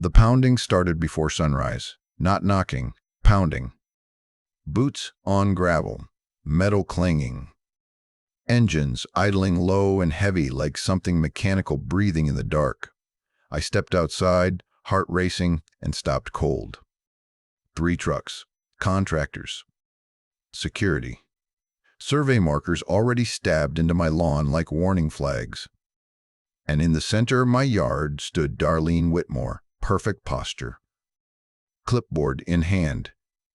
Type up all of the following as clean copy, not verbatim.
The pounding started before sunrise. Not knocking, pounding. Boots on gravel, metal clanging. Engines idling low and heavy like something mechanical breathing in the dark. I stepped outside, heart racing, and stopped cold. 3 trucks. Contractors. Security. Survey markers already stabbed into my lawn like warning flags. And in the center of my yard stood Darlene Whitmore, perfect posture. Clipboard in hand.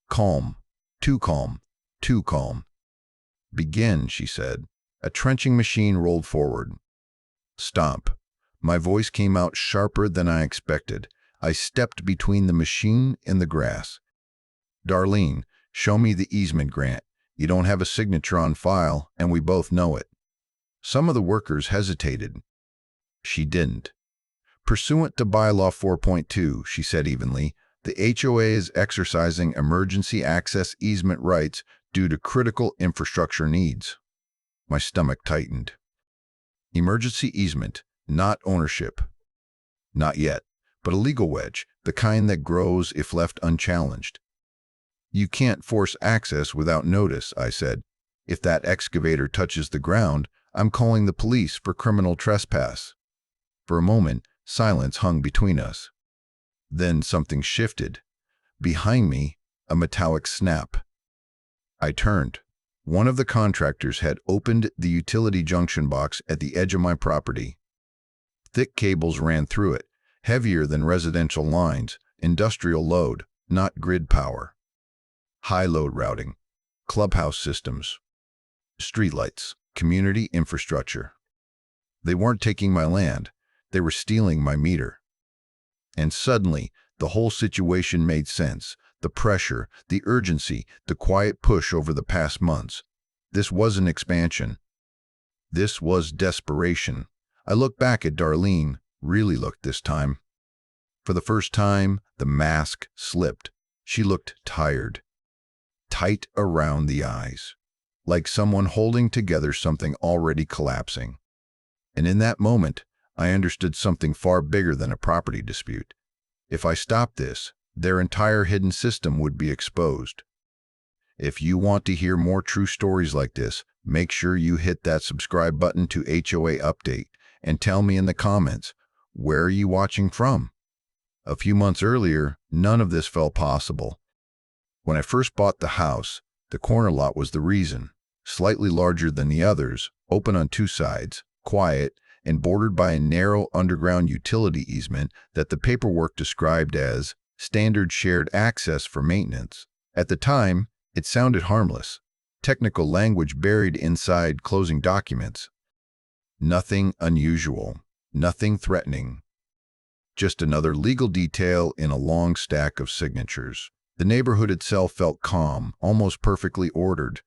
Calm. Too calm. Too calm. "Begin," she said. A trenching machine rolled forward. "Stomp." My voice came out sharper than I expected. I stepped between the machine and the grass. "Darlene, show me the easement grant. You don't have a signature on file, and we both know it." Some of the workers hesitated. She didn't. "Pursuant to Bylaw 4.2, she said evenly, the HOA is exercising emergency access easement rights due to critical infrastructure needs. My stomach tightened. Emergency easement, not ownership. Not yet, but a legal wedge, the kind that grows if left unchallenged. You can't force access without notice, I said. If that excavator touches the ground, I'm calling the police for criminal trespass. For a moment, silence hung between us. Then something shifted. Behind me, a metallic snap. I turned. One of the contractors had opened the utility junction box at the edge of my property. Thick cables ran through it, heavier than residential lines, industrial load, not grid power. High load routing, clubhouse systems, streetlights, community infrastructure. They weren't taking my land, they were stealing my meter. And suddenly, the whole situation made sense. The pressure, the urgency, the quiet push over the past months. This wasn't expansion. This was desperation. I looked back at Darlene, really looked this time. For the first time, the mask slipped. She looked tired. Tight around the eyes. Like someone holding together something already collapsing. And in that moment, I understood something far bigger than a property dispute. If I stopped this, their entire hidden system would be exposed. If you want to hear more true stories like this, make sure you hit that subscribe button to HOA Update and tell me in the comments, where are you watching from? A few months earlier, none of this felt possible. When I first bought the house, the corner lot was the reason. Slightly larger than the others, open on 2 sides, quiet, and bordered by a narrow underground utility easement that the paperwork described as standard shared access for maintenance. At the time, it sounded harmless, technical language buried inside closing documents. Nothing unusual, nothing threatening. Just another legal detail in a long stack of signatures. The neighborhood itself felt calm, almost perfectly ordered.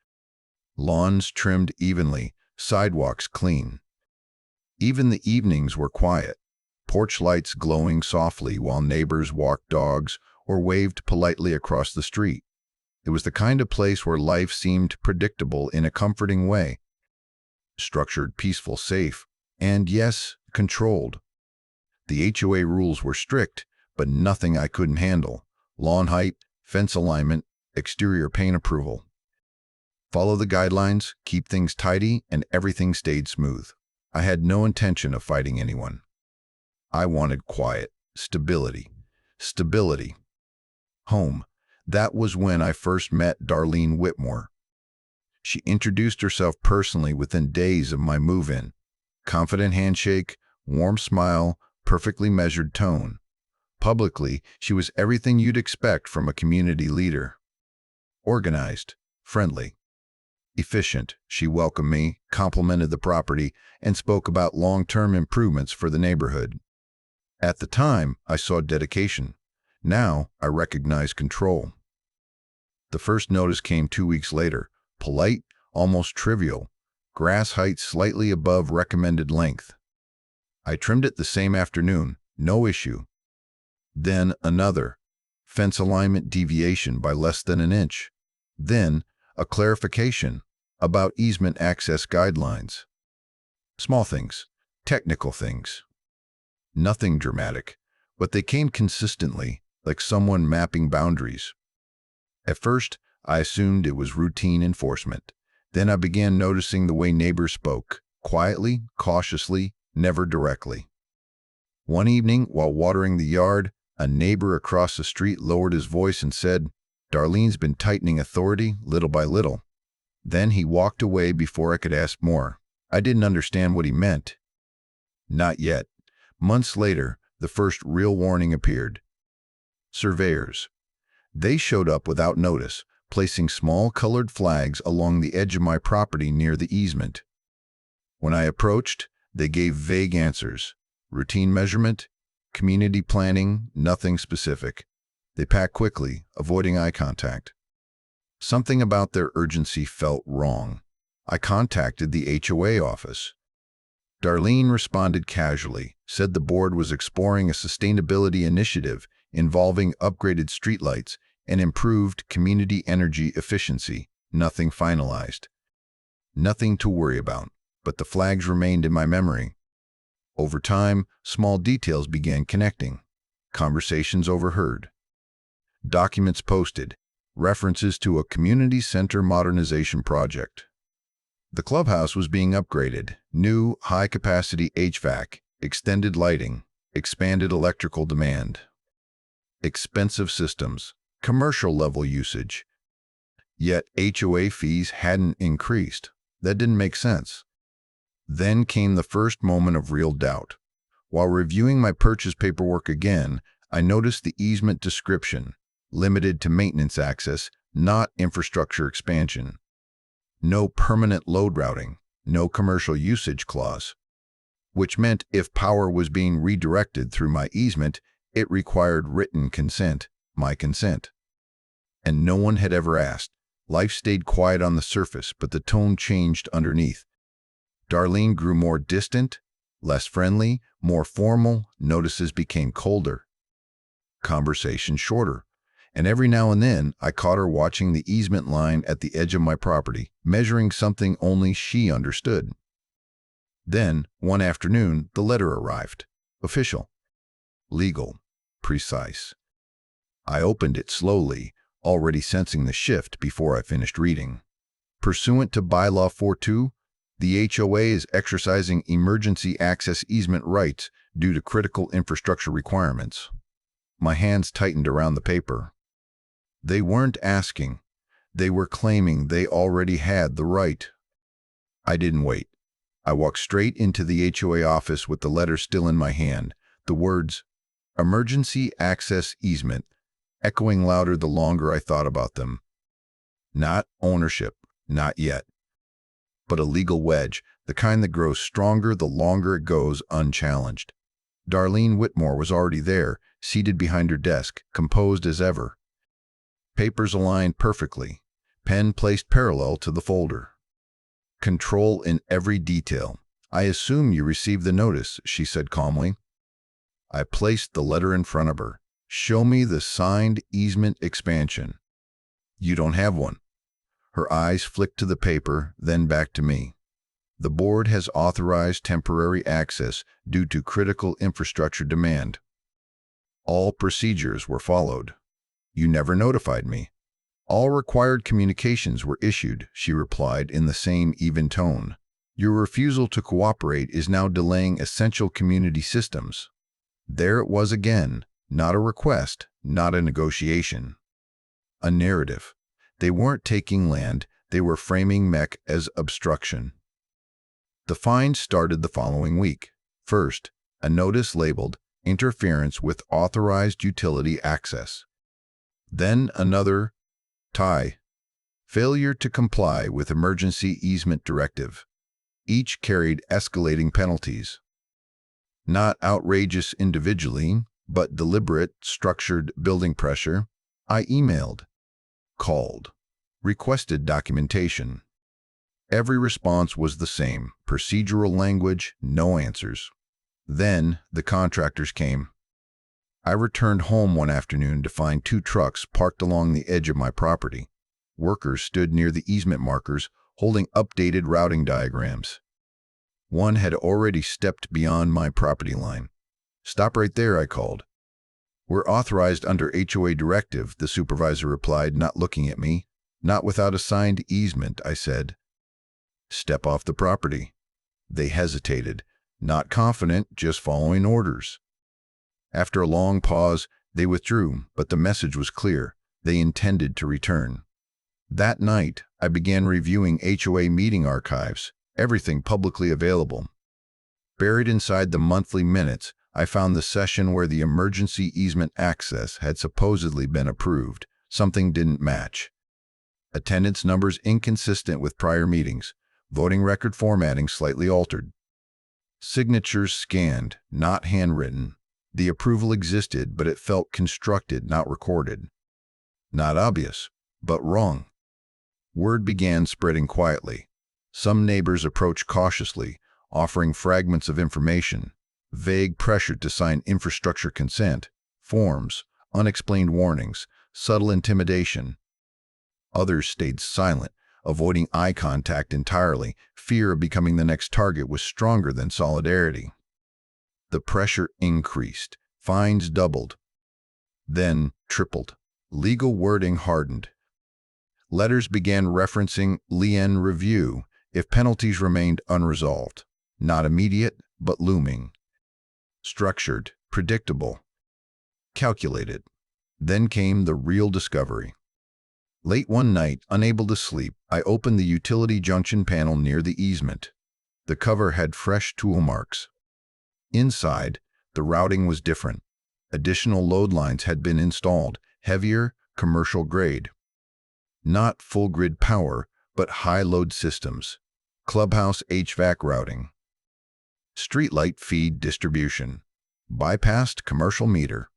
Lawns trimmed evenly, sidewalks clean. Even the evenings were quiet. Porch lights glowing softly while neighbors walked dogs or waved politely across the street. It was the kind of place where life seemed predictable in a comforting way. Structured, peaceful, safe, and yes, controlled. The HOA rules were strict, but nothing I couldn't handle. Lawn height, fence alignment, exterior paint approval. Follow the guidelines, keep things tidy, and everything stayed smooth. I had no intention of fighting anyone. I wanted quiet, stability. Stability. Home. That was when I first met Darlene Whitmore. She introduced herself personally within days of my move-in. Confident handshake, warm smile, perfectly measured tone. Publicly, she was everything you'd expect from a community leader. Organized, friendly, efficient. She welcomed me, complimented the property, and spoke about long-term improvements for the neighborhood. At the time, I saw dedication. Now, I recognize control. The first notice came 2 weeks later. Polite, almost trivial. Grass height slightly above recommended length. I trimmed it the same afternoon. No issue. Then another. Fence alignment deviation by less than an inch. Then a clarification about easement access guidelines. Small things. Technical things. Nothing dramatic. but they came consistently, like someone mapping boundaries. At first, I assumed it was routine enforcement. Then I began noticing the way neighbors spoke, quietly, cautiously, never directly. One evening, while watering the yard, a neighbor across the street lowered his voice and said, "Darlene's been tightening authority little by little." Then he walked away before I could ask more. I didn't understand what he meant. Not yet. Months later, the first real warning appeared. Surveyors. They showed up without notice, placing small colored flags along the edge of my property near the easement. When I approached, they gave vague answers. Routine measurement, community planning, nothing specific. They packed quickly, avoiding eye contact. Something about their urgency felt wrong. I contacted the HOA office. Darlene responded casually, said the board was exploring a sustainability initiative involving upgraded streetlights and improved community energy efficiency. Nothing finalized. Nothing to worry about, but the flags remained in my memory. Over time, small details began connecting. Conversations overheard. Documents posted. References to a community center modernization project. The clubhouse was being upgraded. New, high-capacity HVAC, extended lighting, expanded electrical demand. Expensive systems, commercial-level usage. Yet HOA fees hadn't increased. That didn't make sense. Then came the first moment of real doubt. While reviewing my purchase paperwork again, I noticed the easement description, limited to maintenance access, not infrastructure expansion. No permanent load routing, no commercial usage clause. Which meant if power was being redirected through my easement, it required written consent, my consent. And no one had ever asked. Life stayed quiet on the surface, but the tone changed underneath. Darlene grew more distant, less friendly, more formal. Notices became colder. Conversation shorter. And every now and then, I caught her watching the easement line at the edge of my property, measuring something only she understood. Then, one afternoon, the letter arrived. Official. Legal. Precise. I opened it slowly, already sensing the shift before I finished reading. Pursuant to Bylaw 42, the HOA is exercising emergency access easement rights due to critical infrastructure requirements. My hands tightened around the paper. They weren't asking. They were claiming they already had the right. I didn't wait. I walked straight into the HOA office with the letter still in my hand, the words, Emergency Access Easement, echoing louder the longer I thought about them. Not ownership, not yet. But a legal wedge, the kind that grows stronger the longer it goes unchallenged. Darlene Whitmore was already there, seated behind her desk, composed as ever. Papers aligned perfectly, pen placed parallel to the folder. Control in every detail. "I assume you received the notice," she said calmly. I placed the letter in front of her. "Show me the signed easement expansion." "You don't have one." Her eyes flicked to the paper, then back to me. "The board has authorized temporary access due to critical infrastructure demand. All procedures were followed. You never notified me." "All required communications were issued," she replied in the same even tone. "Your refusal to cooperate is now delaying essential community systems." There it was again, not a request, not a negotiation. A narrative. They weren't taking land, they were framing MEC as obstruction. The fine started the following week. First, a notice labeled Interference with Authorized Utility Access. Then another tie. Failure to comply with Emergency Easement Directive. Each carried escalating penalties. Not outrageous individually, but deliberate, structured building pressure. I emailed, called, requested documentation. Every response was the same, procedural language, no answers. Then the contractors came. I returned home one afternoon to find 2 trucks parked along the edge of my property. Workers stood near the easement markers, holding updated routing diagrams. One had already stepped beyond my property line. "Stop right there," I called. "We're authorized under HOA directive," the supervisor replied, not looking at me. "Not without a signed easement," I said. "Step off the property." They hesitated, not confident, just following orders. After a long pause, they withdrew, but the message was clear. They intended to return. That night, I began reviewing HOA meeting archives, everything publicly available. Buried inside the monthly minutes, I found the session where the emergency easement access had supposedly been approved. Something didn't match. Attendance numbers inconsistent with prior meetings. Voting record formatting slightly altered. Signatures scanned, not handwritten. The approval existed, but it felt constructed, not recorded. Not obvious, but wrong. Word began spreading quietly. Some neighbors approached cautiously, offering fragments of information, vague pressure to sign infrastructure consent, forms, unexplained warnings, subtle intimidation. Others stayed silent, avoiding eye contact entirely. Fear of becoming the next target was stronger than solidarity. The pressure increased. Fines doubled, then tripled. Legal wording hardened. Letters began referencing lien review if penalties remained unresolved. Not immediate, but looming. Structured, predictable, calculated. Then came the real discovery. Late one night, unable to sleep, I opened the utility junction panel near the easement. The cover had fresh tool marks. Inside, the routing was different. Additional load lines had been installed, heavier, commercial grade. Not full grid power, but high load systems. Clubhouse HVAC routing. Streetlight feed distribution. Bypassed commercial meter.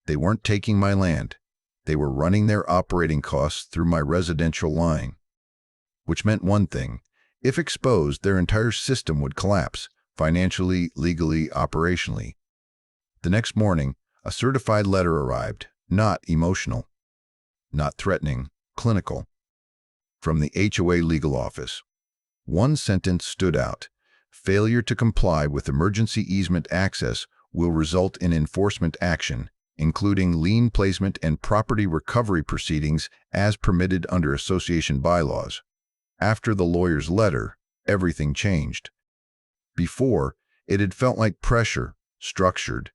They weren't taking my land. They were running their operating costs through my residential line. Which meant one thing: if exposed, their entire system would collapse, financially, legally, operationally. The next morning, a certified letter arrived, not emotional, not threatening, clinical, from the HOA legal office. One sentence stood out: failure to comply with emergency easement access will result in enforcement action, including lien placement and property recovery proceedings as permitted under association bylaws. After the lawyer's letter, everything changed. Before, it had felt like pressure, structured,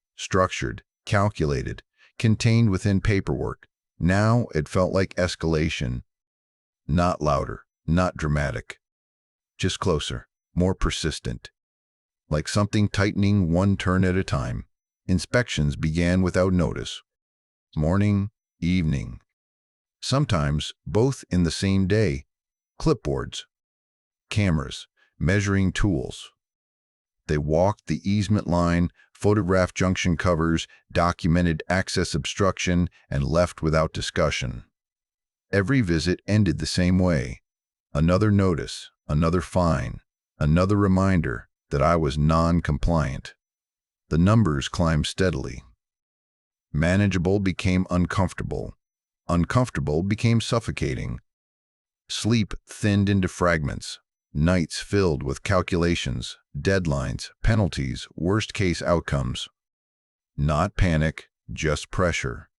calculated, contained within paperwork. Now it felt like escalation. Not louder, not dramatic. Just closer, more persistent. Like something tightening one turn at a time. Inspections began without notice. Morning, evening. Sometimes both in the same day. Clipboards, cameras, measuring tools. They walked the easement line, photographed junction covers, documented access obstruction, and left without discussion. Every visit ended the same way. Another notice, another fine, another reminder that I was non-compliant. The numbers climbed steadily. Manageable became uncomfortable. Uncomfortable became suffocating. Sleep thinned into fragments. Nights filled with calculations, deadlines, penalties, worst-case outcomes. Not panic, just pressure.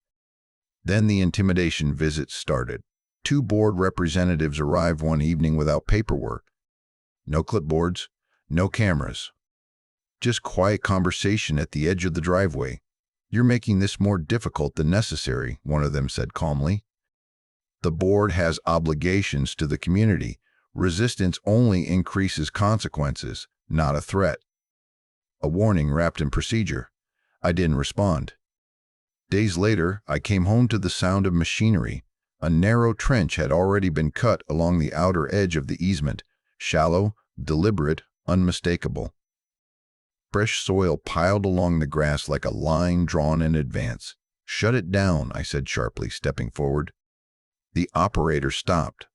Then the intimidation visits started. 2 board representatives arrived one evening without paperwork. No clipboards, no cameras. Just quiet conversation at the edge of the driveway. "You're making this more difficult than necessary," one of them said calmly. "The board has obligations to the community. Resistance only increases consequences, not a threat." A warning wrapped in procedure. I didn't respond. Days later, I came home to the sound of machinery. A narrow trench had already been cut along the outer edge of the easement. Shallow, deliberate, unmistakable. Fresh soil piled along the grass like a line drawn in advance. "Shut it down," I said sharply, stepping forward. The operator stopped.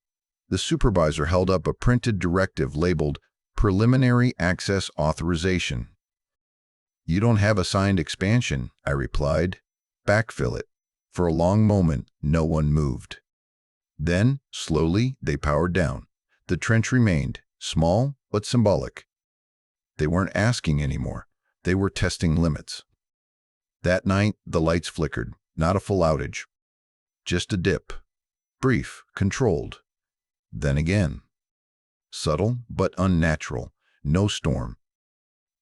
The supervisor held up a printed directive labeled Preliminary Access Authorization. "You don't have a signed expansion," I replied. "Backfill it." For a long moment, no one moved. Then, slowly, they powered down. The trench remained, small but symbolic. They weren't asking anymore. They were testing limits. That night, the lights flickered, not a full outage, just a dip. Brief, controlled. Then again. Subtle, but unnatural. No storm.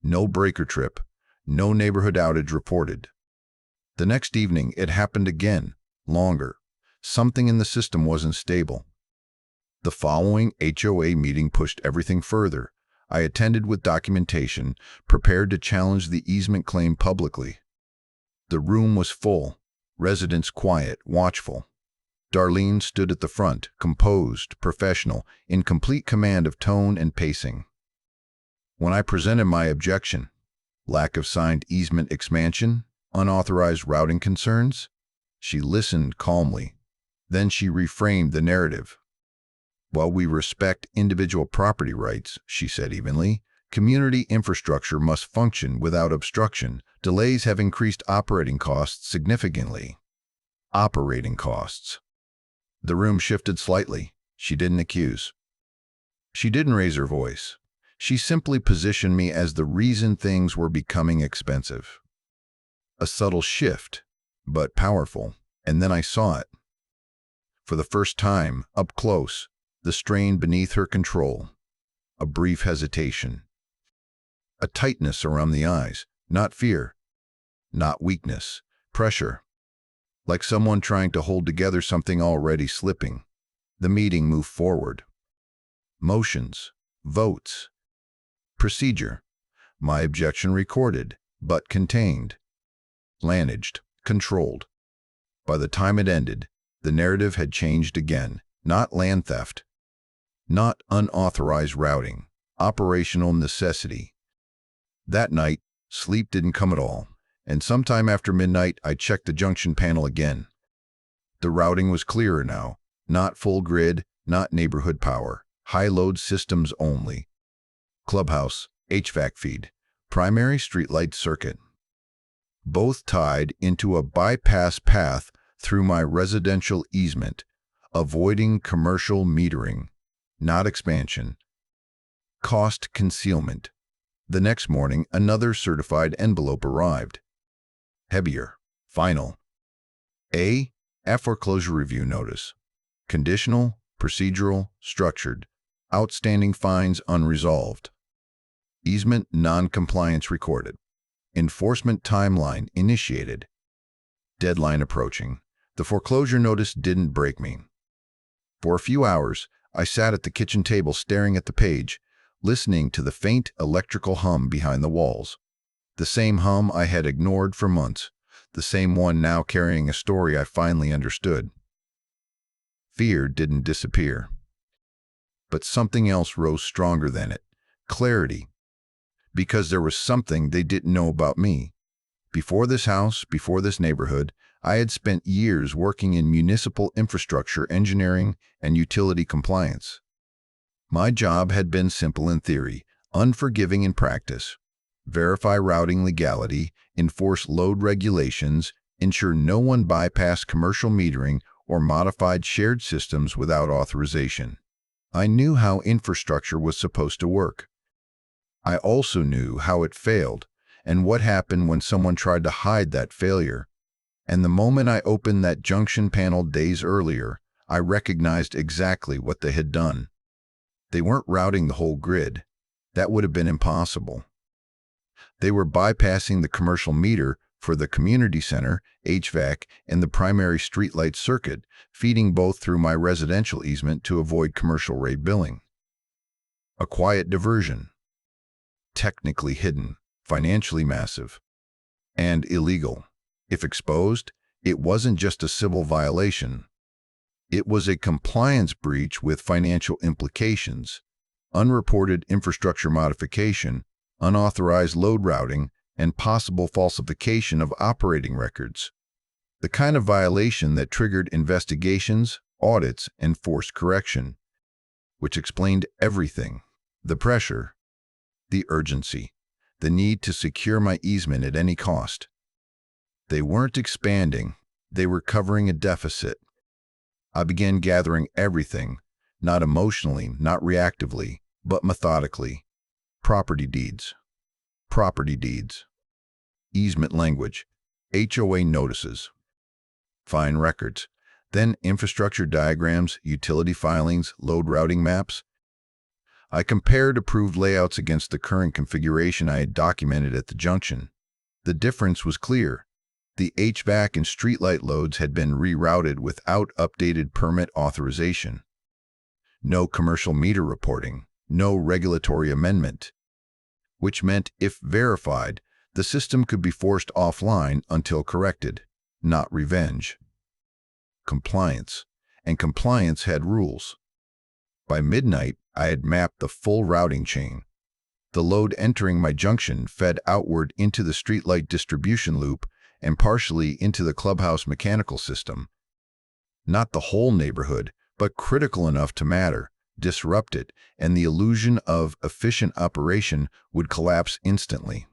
No breaker trip. No neighborhood outage reported. The next evening, it happened again, longer. Something in the system wasn't stable. The following HOA meeting pushed everything further. I attended with documentation, prepared to challenge the easement claim publicly. The room was full, residents quiet, watchful. Darlene stood at the front, composed, professional, in complete command of tone and pacing. When I presented my objection, lack of signed easement expansion, unauthorized routing concerns, she listened calmly. Then she reframed the narrative. While we respect individual property rights, she said evenly, community infrastructure must function without obstruction. Delays have increased operating costs significantly. Operating costs. The room shifted slightly. She didn't accuse. She didn't raise her voice. She simply positioned me as the reason things were becoming expensive. A subtle shift, but powerful, and then I saw it. For the first time, up close, the strain beneath her control. A brief hesitation. A tightness around the eyes, not fear, not weakness, pressure. Like someone trying to hold together something already slipping. The meeting moved forward. Motions, votes, procedure. My objection recorded, but contained. Managed, controlled. By the time it ended, the narrative had changed again. Not land theft. Not unauthorized routing. Operational necessity. That night, sleep didn't come at all, and sometime after midnight I checked the junction panel again. The routing was clearer now. Not full grid, not neighborhood power. High-load systems only. Clubhouse, HVAC feed, primary streetlight circuit. Both tied into a bypass path through my residential easement, avoiding commercial metering, not expansion. Cost concealment. The next morning, another certified envelope arrived. Heavier. Final. A foreclosure review notice. Conditional, procedural, structured. Outstanding fines unresolved. Easement non-compliance recorded. Enforcement timeline initiated. Deadline approaching. The foreclosure notice didn't break me. For a few hours, I sat at the kitchen table staring at the page, listening to the faint electrical hum behind the walls. The same hum I had ignored for months, the same one now carrying a story I finally understood. Fear didn't disappear. But something else rose stronger than it. Clarity. Because there was something they didn't know about me. Before this house, before this neighborhood, I had spent years working in municipal infrastructure engineering and utility compliance. My job had been simple in theory, unforgiving in practice. Verify routing legality, enforce load regulations, ensure no one bypassed commercial metering or modified shared systems without authorization. I knew how infrastructure was supposed to work. I also knew how it failed and what happened when someone tried to hide that failure. And the moment I opened that junction panel days earlier, I recognized exactly what they had done. They weren't routing the whole grid. That would have been impossible. They were bypassing the commercial meter for the community center, HVAC, and the primary streetlight circuit, feeding both through my residential easement to avoid commercial rate billing. A quiet diversion. Technically hidden, financially massive, and illegal. If exposed, it wasn't just a civil violation. It was a compliance breach with financial implications, unreported infrastructure modification, unauthorized load routing, and possible falsification of operating records. The kind of violation that triggered investigations, audits, and forced correction, which explained everything. The pressure, the urgency, the need to secure my easement at any cost. They weren't expanding, they were covering a deficit. I began gathering everything, not emotionally, not reactively, but methodically. Property deeds. Easement language. HOA notices, fine records, then infrastructure diagrams, utility filings, load routing maps. I compared approved layouts against the current configuration I had documented at the junction. The difference was clear. The HVAC and streetlight loads had been rerouted without updated permit authorization. No commercial meter reporting, no regulatory amendment, which meant, if verified, the system could be forced offline until corrected, not revenge. Compliance. And compliance had rules. By midnight, I had mapped the full routing chain. The load entering my junction fed outward into the streetlight distribution loop and partially into the clubhouse mechanical system. Not the whole neighborhood, but critical enough to matter, disrupt it, and the illusion of efficient operation would collapse instantly.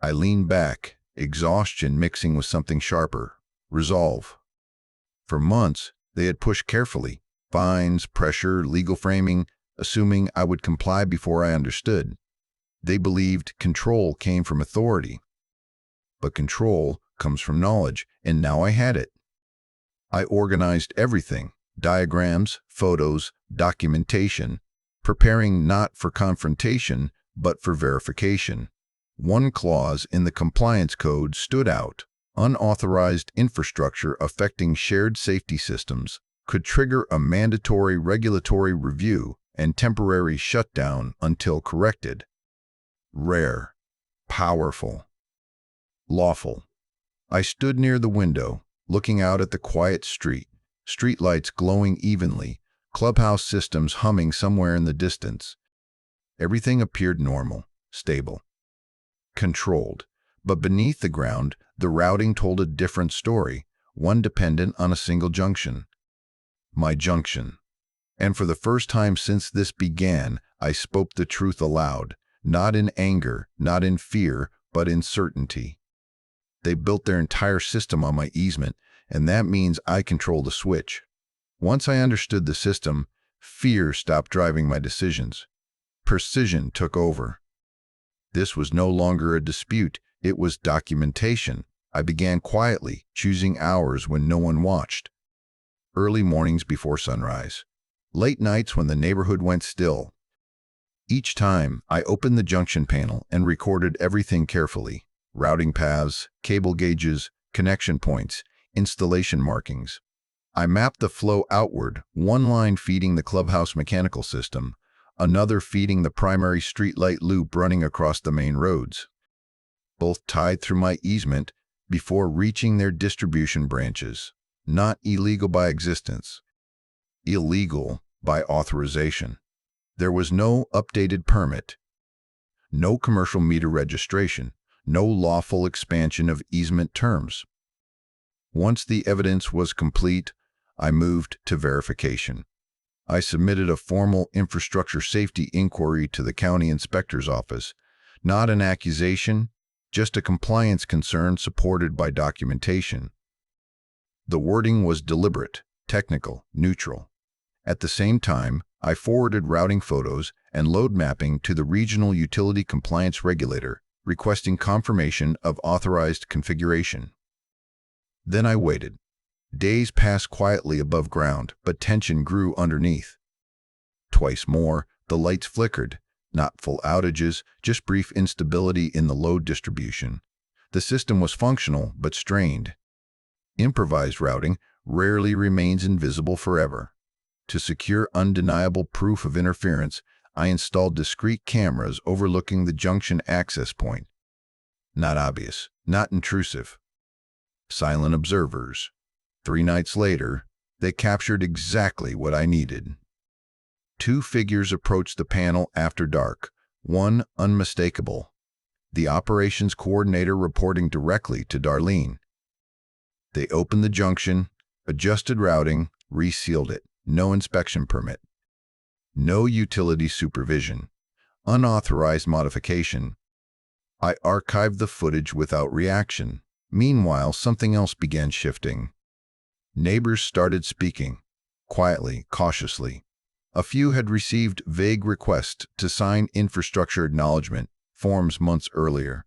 I leaned back, exhaustion mixing with something sharper, resolve. For months, they had pushed carefully, fines, pressure, legal framing, assuming I would comply before I understood. They believed control came from authority. But control comes from knowledge, and now I had it. I organized everything, diagrams, photos, documentation, preparing not for confrontation, but for verification. One clause in the compliance code stood out. Unauthorized infrastructure affecting shared safety systems could trigger a mandatory regulatory review and temporary shutdown until corrected. Rare, powerful, lawful. I stood near the window, looking out at the quiet street, streetlights glowing evenly, clubhouse systems humming somewhere in the distance. Everything appeared normal, stable, controlled. But beneath the ground, the routing told a different story, one dependent on a single junction. My junction. And for the first time since this began, I spoke the truth aloud, not in anger, not in fear, but in certainty. They built their entire system on my easement, and that means I control the switch. Once I understood the system, fear stopped driving my decisions. Precision took over. This was no longer a dispute. It was documentation. I began quietly, choosing hours when no one watched. Early mornings before sunrise. Late nights when the neighborhood went still. Each time, I opened the junction panel and recorded everything carefully. Routing paths, cable gauges, connection points, installation markings. I mapped the flow outward, one line feeding the clubhouse mechanical system, another feeding the primary streetlight loop running across the main roads. Both tied through my easement before reaching their distribution branches. Not illegal by existence. Illegal by authorization. There was no updated permit, no commercial meter registration, no lawful expansion of easement terms. Once the evidence was complete, I moved to verification. I submitted a formal infrastructure safety inquiry to the county inspector's office, not an accusation, just a compliance concern supported by documentation. The wording was deliberate, technical, neutral. At the same time, I forwarded routing photos and load mapping to the regional utility compliance regulator, requesting confirmation of authorized configuration. Then I waited. Days passed quietly above ground, but tension grew underneath. Twice more, the lights flickered. Not full outages, just brief instability in the load distribution. The system was functional, but strained. Improvised routing rarely remains invisible forever. To secure undeniable proof of interference, I installed discrete cameras overlooking the junction access point. Not obvious, not intrusive. Silent observers. 3 nights later, they captured exactly what I needed. 2 figures approached the panel after dark, one unmistakable. The operations coordinator reporting directly to Darlene. They opened the junction, adjusted routing, resealed it. No inspection permit. No utility supervision. Unauthorized modification. I archived the footage without reaction. Meanwhile, something else began shifting. Neighbors started speaking, quietly, cautiously. A few had received vague requests to sign infrastructure acknowledgement forms months earlier.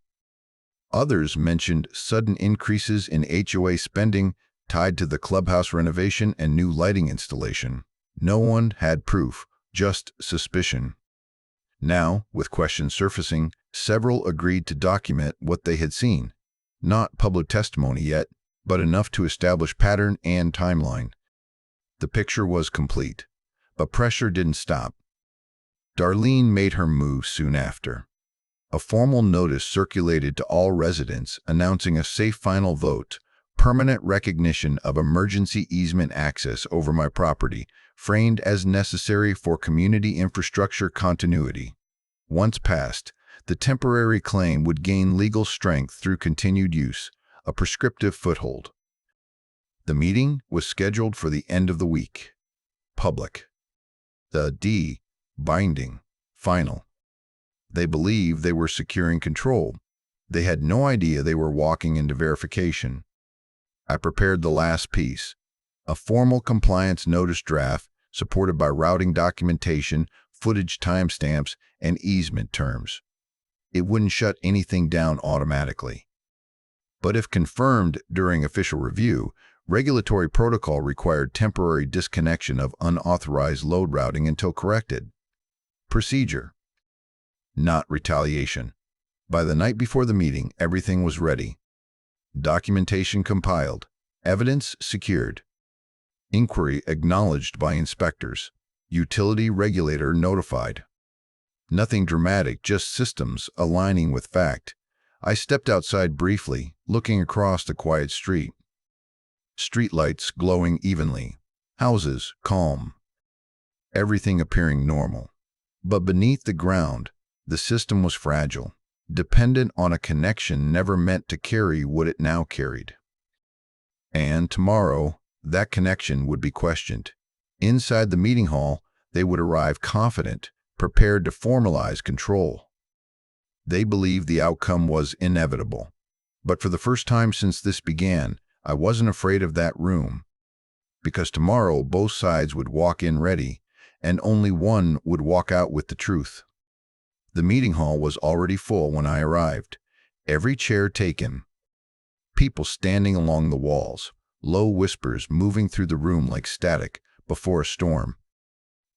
Others mentioned sudden increases in HOA spending tied to the clubhouse renovation and new lighting installation. No one had proof, just suspicion. Now, with questions surfacing, several agreed to document what they had seen. Not public testimony yet, but enough to establish pattern and timeline. The picture was complete, but pressure didn't stop. Darlene made her move soon after. A formal notice circulated to all residents announcing a safe final vote, permanent recognition of emergency easement access over my property, framed as necessary for community infrastructure continuity. Once passed, the temporary claim would gain legal strength through continued use, a prescriptive foothold. The meeting was scheduled for the end of the week. Public. The D. Binding. Final. They believed they were securing control. They had no idea they were walking into verification. I prepared the last piece, a formal compliance notice draft supported by routing documentation, footage timestamps, and easement terms. It wouldn't shut anything down automatically. But if confirmed during official review, regulatory protocol required temporary disconnection of unauthorized load routing until corrected. Procedure. Not retaliation. By the night before the meeting, everything was ready. Documentation compiled. Evidence secured. Inquiry acknowledged by inspectors. Utility regulator notified. Nothing dramatic, just systems aligning with fact. I stepped outside briefly, looking across the quiet street. Streetlights glowing evenly. Houses calm. Everything appearing normal. But beneath the ground, the system was fragile, dependent on a connection never meant to carry what it now carried. And tomorrow, that connection would be questioned. Inside the meeting hall, they would arrive confident, prepared to formalize control. They believed the outcome was inevitable. But for the first time since this began, I wasn't afraid of that room. Because tomorrow both sides would walk in ready, and only one would walk out with the truth. The meeting hall was already full when I arrived, every chair taken. People standing along the walls, low whispers moving through the room like static before a storm.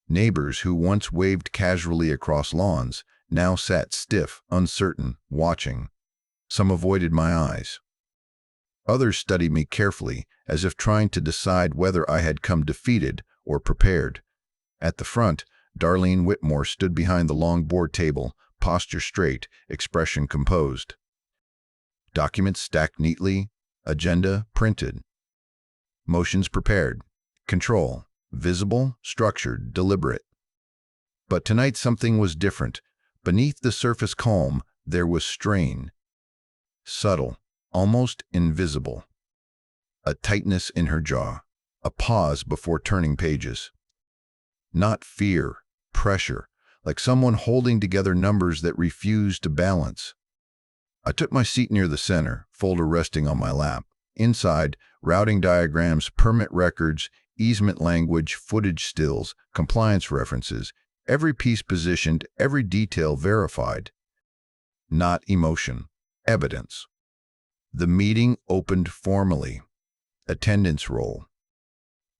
Neighbors who once waved casually across lawns now sat stiff, uncertain, watching. Some avoided my eyes. Others studied me carefully, as if trying to decide whether I had come defeated or prepared. At the front, Darlene Whitmore stood behind the long board table, posture straight, expression composed. Documents stacked neatly, agenda printed. Motions prepared. Control. Visible, structured, deliberate. But tonight something was different. Beneath the surface calm, there was strain. Subtle, almost invisible. A tightness in her jaw. A pause before turning pages. Not fear, pressure, like someone holding together numbers that refused to balance. I took my seat near the center, folder resting on my lap. Inside, routing diagrams, permit records, easement language, footage stills, compliance references, every piece positioned, every detail verified. Not emotion, evidence. The meeting opened formally. Attendance roll.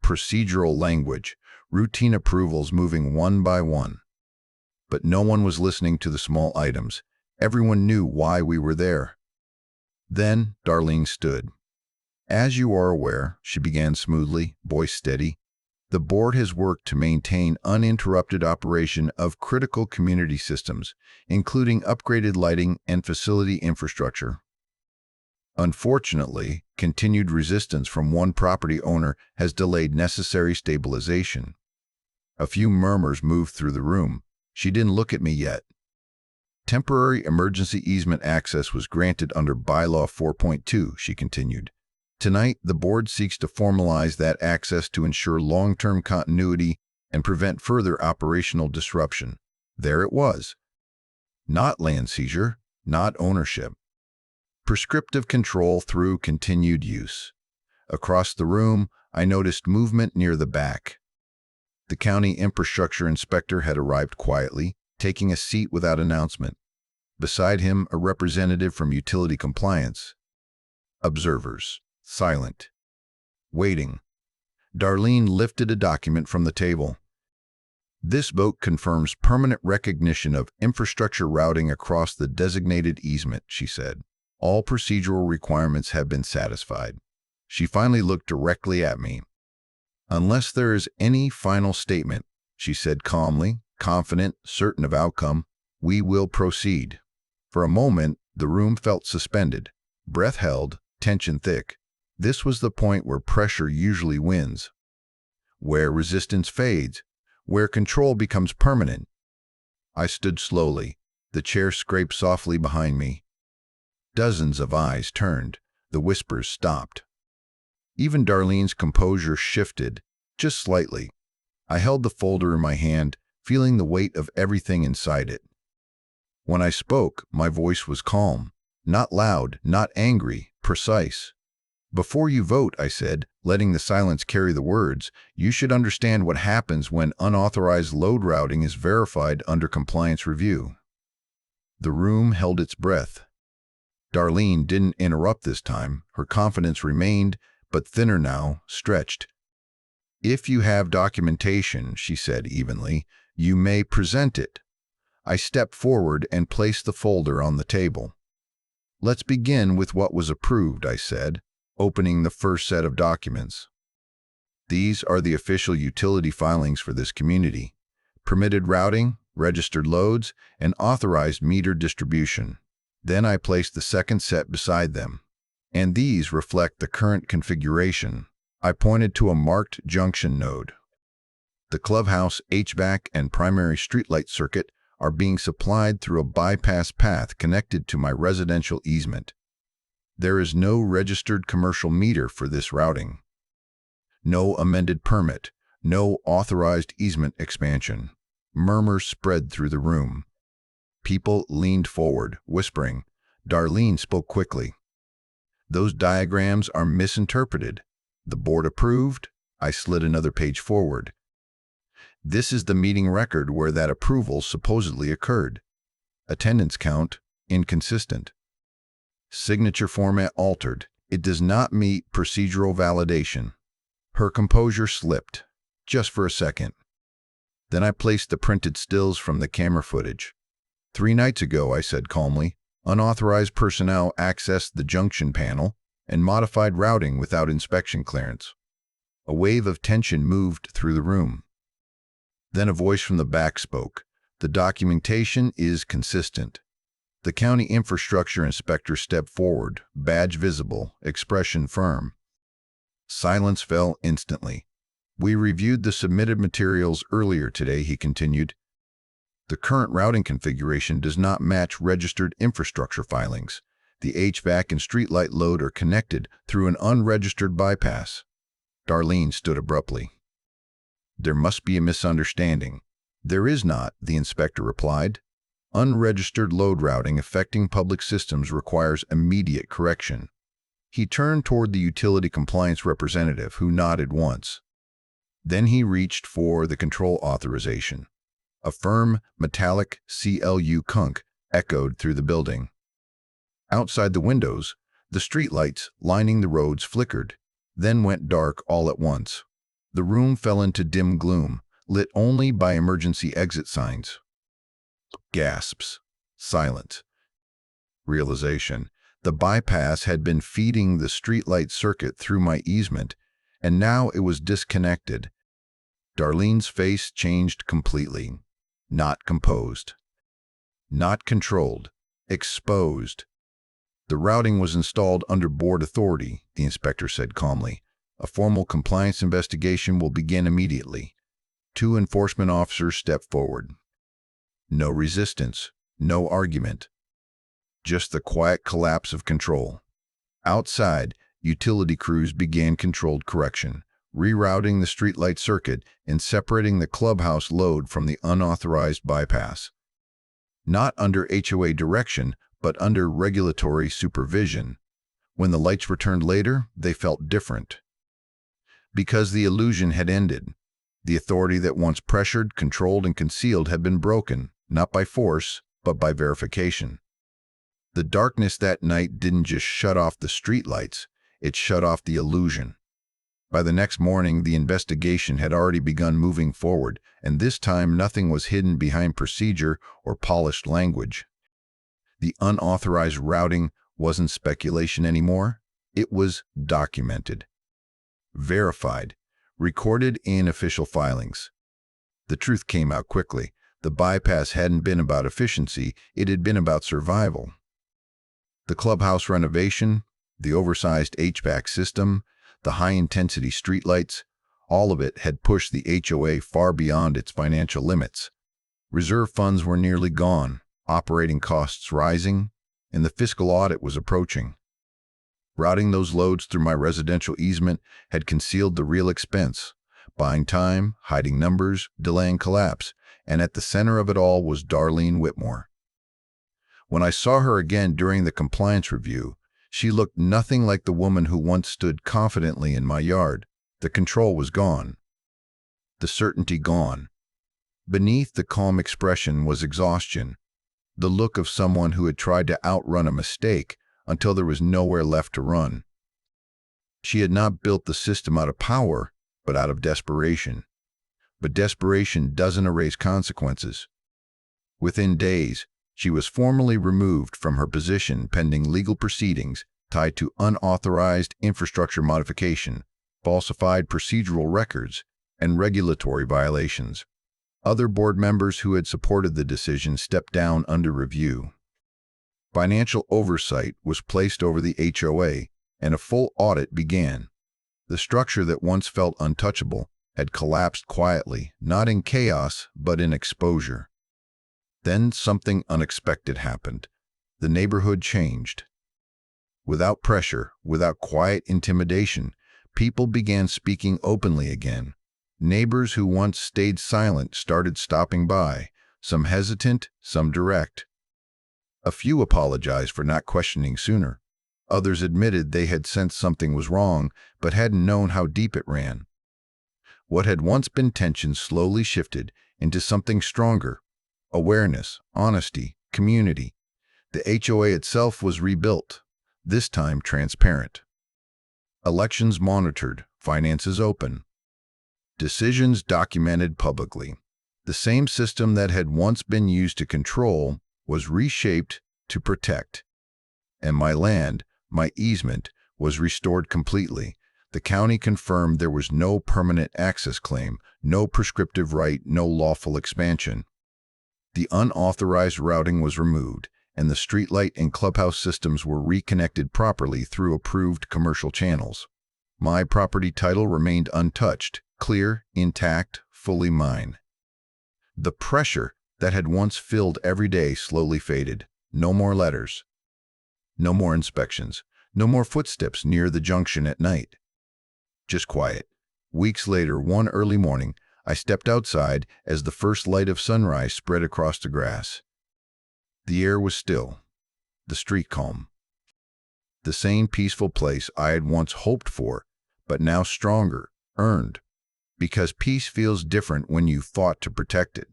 Procedural language, routine approvals moving one by one. But no one was listening to the small items. Everyone knew why we were there. Then Darlene stood. As you are aware, she began smoothly, voice steady, the board has worked to maintain uninterrupted operation of critical community systems, including upgraded lighting and facility infrastructure. Unfortunately, continued resistance from one property owner has delayed necessary stabilization. A few murmurs moved through the room. She didn't look at me yet. Temporary emergency easement access was granted under Bylaw 4.2, she continued. Tonight, the board seeks to formalize that access to ensure long-term continuity and prevent further operational disruption. There it was. Not land seizure, not ownership. Prescriptive control through continued use. Across the room, I noticed movement near the back. The county infrastructure inspector had arrived quietly, taking a seat without announcement. Beside him, a representative from utility compliance. Observers. Silent. Waiting. Darlene lifted a document from the table. This vote confirms permanent recognition of infrastructure routing across the designated easement, she said. All procedural requirements have been satisfied. She finally looked directly at me. Unless there is any final statement, she said calmly, confident, certain of outcome, we will proceed. For a moment, the room felt suspended, breath held, tension thick. This was the point where pressure usually wins, where resistance fades, where control becomes permanent. I stood slowly. The chair scraped softly behind me. Dozens of eyes turned. The whispers stopped. Even Darlene's composure shifted, just slightly. I held the folder in my hand, feeling the weight of everything inside it. When I spoke, my voice was calm, not loud, not angry, precise. Before you vote, I said, letting the silence carry the words, you should understand what happens when unauthorized load routing is verified under compliance review. The room held its breath. Darlene didn't interrupt this time. Her confidence remained, but thinner now, stretched. If you have documentation, she said evenly, you may present it. I stepped forward and placed the folder on the table. Let's begin with what was approved, I said, opening the first set of documents. These are the official utility filings for this community: permitted routing, registered loads, and authorized meter distribution. Then I placed the second set beside them. And these reflect the current configuration. I pointed to a marked junction node. The clubhouse, HVAC, and primary streetlight circuit are being supplied through a bypass path connected to my residential easement. There is no registered commercial meter for this routing. No amended permit, no authorized easement expansion. Murmurs spread through the room. People leaned forward, whispering. Darlene spoke quickly. Those diagrams are misinterpreted. The board approved. I slid another page forward. This is the meeting record where that approval supposedly occurred. Attendance count, inconsistent. Signature format altered. It does not meet procedural validation. Her composure slipped, just for a second. Then I placed the printed stills from the camera footage. 3 nights ago, I said calmly, unauthorized personnel accessed the junction panel and modified routing without inspection clearance. A wave of tension moved through the room. Then a voice from the back spoke. The documentation is consistent. The county infrastructure inspector stepped forward, badge visible, expression firm. Silence fell instantly. We reviewed the submitted materials earlier today, he continued. The current routing configuration does not match registered infrastructure filings. The HVAC and streetlight load are connected through an unregistered bypass. Darlene stood abruptly. There must be a misunderstanding. There is not, the inspector replied. Unregistered load routing affecting public systems requires immediate correction. He turned toward the utility compliance representative, who nodded once. Then he reached for the control authorization. A firm, metallic CLU cunk echoed through the building. Outside the windows, the streetlights lining the roads flickered, then went dark all at once. The room fell into dim gloom, lit only by emergency exit signs. Gasps. Silence. Realization. The bypass had been feeding the streetlight circuit through my easement, and now it was disconnected. Darlene's face changed completely. Not composed. Not controlled. Exposed. The routing was installed under board authority, the inspector said calmly. A formal compliance investigation will begin immediately. 2 enforcement officers stepped forward. No resistance, no argument. Just the quiet collapse of control. Outside, utility crews began controlled correction, rerouting the streetlight circuit and separating the clubhouse load from the unauthorized bypass. Not under HOA direction, but under regulatory supervision. When the lights returned later, they felt different. Because the illusion had ended. The authority that once pressured, controlled, and concealed had been broken, not by force, but by verification. The darkness that night didn't just shut off the streetlights, it shut off the illusion. By the next morning, the investigation had already begun moving forward, and this time nothing was hidden behind procedure or polished language. The unauthorized routing wasn't speculation anymore. It was documented, verified, recorded in official filings. The truth came out quickly. The bypass hadn't been about efficiency, it had been about survival. The clubhouse renovation, the oversized HVAC system, the high-intensity streetlights, all of it had pushed the HOA far beyond its financial limits. Reserve funds were nearly gone, operating costs rising, and the fiscal audit was approaching. Routing those loads through my residential easement had concealed the real expense, buying time, hiding numbers, delaying collapse, and at the center of it all was Darlene Whitmore. When I saw her again during the compliance review, she looked nothing like the woman who once stood confidently in my yard. The control was gone. The certainty gone. Beneath the calm expression was exhaustion, the look of someone who had tried to outrun a mistake until there was nowhere left to run. She had not built the system out of power, but out of desperation. But desperation doesn't erase consequences. Within days, she was formally removed from her position pending legal proceedings tied to unauthorized infrastructure modification, falsified procedural records, and regulatory violations. Other board members who had supported the decision stepped down under review. Financial oversight was placed over the HOA, and a full audit began. The structure that once felt untouchable had collapsed quietly, not in chaos, but in exposure. Then something unexpected happened. The neighborhood changed. Without pressure, without quiet intimidation, people began speaking openly again. Neighbors who once stayed silent started stopping by, some hesitant, some direct. A few apologized for not questioning sooner. Others admitted they had sensed something was wrong, but hadn't known how deep it ran. What had once been tension slowly shifted into something stronger: awareness, honesty, community. The HOA itself was rebuilt, this time transparent. Elections monitored, finances open. Decisions documented publicly. The same system that had once been used to control was reshaped to protect. And my land, my easement, was restored completely. The county confirmed there was no permanent access claim, no prescriptive right, no lawful expansion. The unauthorized routing was removed, and the streetlight and clubhouse systems were reconnected properly through approved commercial channels. My property title remained untouched, clear, intact, fully mine. The pressure that had once filled every day slowly faded. No more letters. No more inspections. No more footsteps near the junction at night. Just quiet. Weeks later, one early morning, I stepped outside as the first light of sunrise spread across the grass. The air was still, the street calm. The same peaceful place I had once hoped for, but now stronger, earned, because peace feels different when you fought to protect it.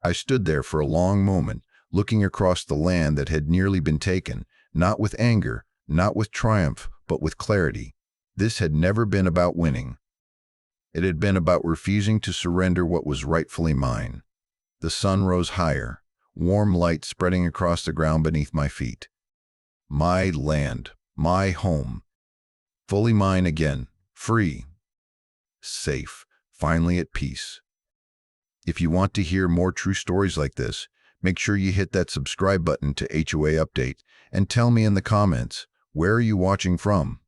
I stood there for a long moment, looking across the land that had nearly been taken, not with anger, not with triumph, but with clarity. This had never been about winning. It had been about refusing to surrender what was rightfully mine. The sun rose higher, warm light spreading across the ground beneath my feet. My land, my home, fully mine again, free, safe, finally at peace. If you want to hear more true stories like this, make sure you hit that subscribe button to HOA Update and tell me in the comments, where are you watching from?